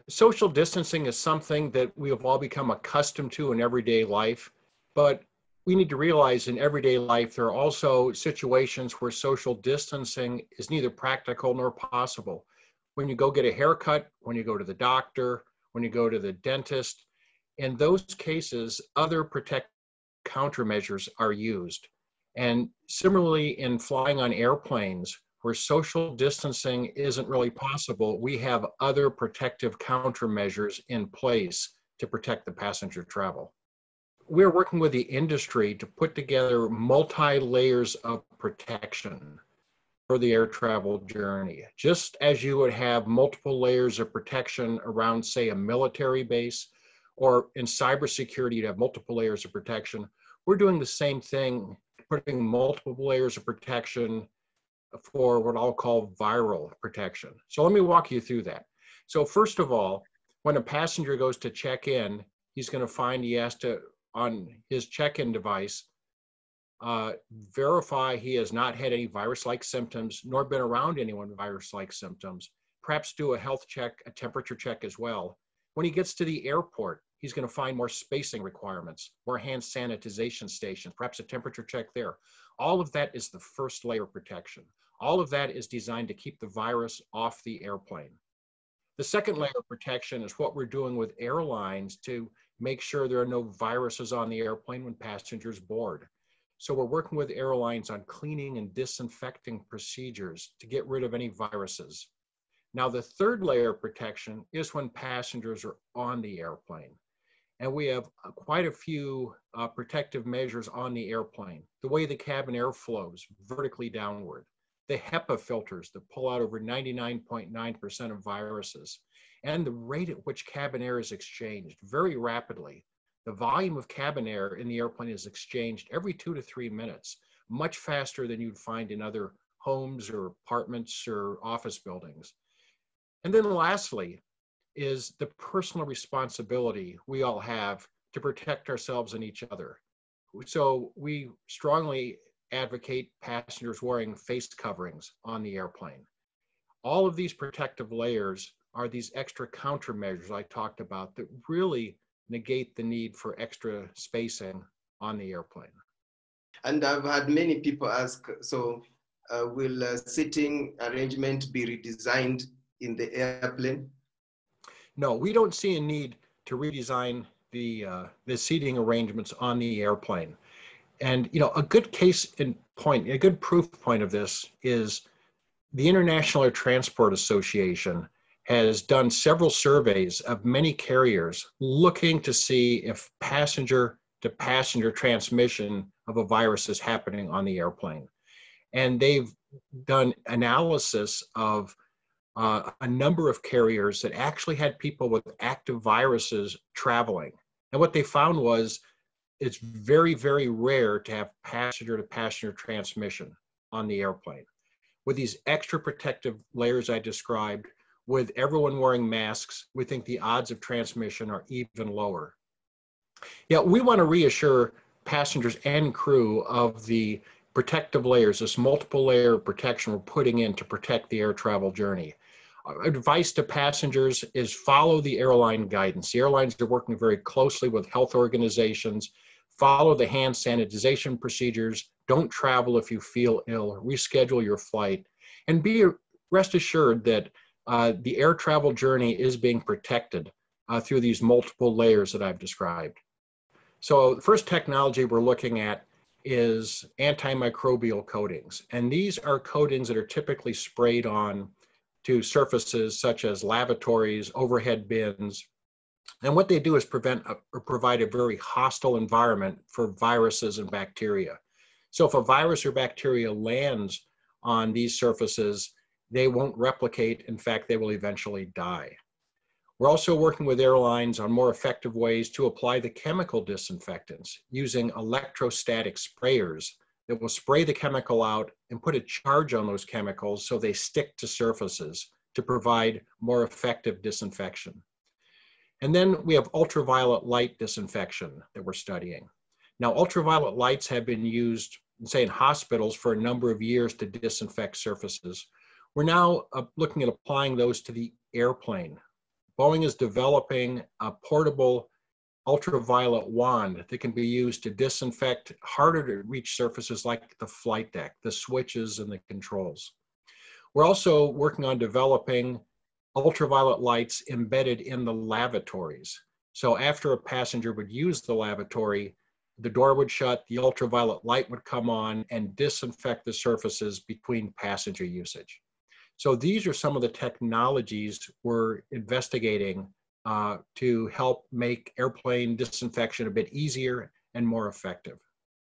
Social distancing is something that we have all become accustomed to in everyday life, but we need to realize in everyday life there are also situations where social distancing is neither practical nor possible. When you go get a haircut, when you go to the doctor, when you go to the dentist, in those cases, other protective countermeasures are used. And similarly, in flying on airplanes, where social distancing isn't really possible, we have other protective countermeasures in place to protect the passenger travel. We're working with the industry to put together multi-layers of protection for the air travel journey. Just as you would have multiple layers of protection around, say, a military base, or in cybersecurity, you'd have multiple layers of protection. We're doing the same thing, putting multiple layers of protection for what I'll call viral protection. So let me walk you through that. So first of all, when a passenger goes to check in, he's going to find he has to, on his check-in device, verify he has not had any virus-like symptoms, nor been around anyone with virus-like symptoms. Perhaps do a health check, a temperature check as well. When he gets to the airport, he's going to find more spacing requirements, more hand sanitization stations, perhaps a temperature check there. All of that is the first layer of protection. All of that is designed to keep the virus off the airplane. The second layer of protection is what we're doing with airlines to make sure there are no viruses on the airplane when passengers board. So we're working with airlines on cleaning and disinfecting procedures to get rid of any viruses. Now, the third layer of protection is when passengers are on the airplane. And we have quite a few protective measures on the airplane. The way the cabin air flows vertically downward, the HEPA filters that pull out over 99.9% of viruses, and the rate at which cabin air is exchanged very rapidly. The volume of cabin air in the airplane is exchanged every 2 to 3 minutes, much faster than you'd find in other homes or apartments or office buildings. And then lastly is the personal responsibility we all have to protect ourselves and each other. So we strongly advocate passengers wearing face coverings on the airplane. All of these protective layers are these extra countermeasures I talked about that really negate the need for extra spacing on the airplane. And I've had many people ask, so will seating arrangement be redesigned in the airplane? No, we don't see a need to redesign the seating arrangements on the airplane. And a good case in point, a good proof point of this is the International Air Transport Association has done several surveys of many carriers looking to see if passenger-to-passenger transmission of a virus is happening on the airplane. And they've done analysis of a number of carriers that actually had people with active viruses traveling. And what they found was it's very, very rare to have passenger-to-passenger transmission on the airplane. With these extra protective layers I described, with everyone wearing masks, we think the odds of transmission are even lower. Yeah, we want to reassure passengers and crew of the protective layers, this multiple layer of protection we're putting in to protect the air travel journey. Our advice to passengers is follow the airline guidance. The airlines are working very closely with health organizations. Follow the hand sanitization procedures. Don't travel if you feel ill. Reschedule your flight. And rest assured that the air travel journey is being protected through these multiple layers that I've described. So the first technology we're looking at is antimicrobial coatings. And these are coatings that are typically sprayed on to surfaces such as lavatories, overhead bins. And what they do is provide a very hostile environment for viruses and bacteria. So if a virus or bacteria lands on these surfaces, they won't replicate. In fact, they will eventually die. We're also working with airlines on more effective ways to apply the chemical disinfectants using electrostatic sprayers that will spray the chemical out and put a charge on those chemicals so they stick to surfaces to provide more effective disinfection. And then we have ultraviolet light disinfection that we're studying. Now, ultraviolet lights have been used, say, in hospitals for a number of years to disinfect surfaces. We're now looking at applying those to the airplane, Boeing is developing a portable ultraviolet wand that can be used to disinfect harder to reach surfaces like the flight deck, the switches, and the controls. We're also working on developing ultraviolet lights embedded in the lavatories. So after a passenger would use the lavatory, the door would shut, the ultraviolet light would come on and disinfect the surfaces between passenger usage. So these are some of the technologies we're investigating to help make airplane disinfection a bit easier and more effective.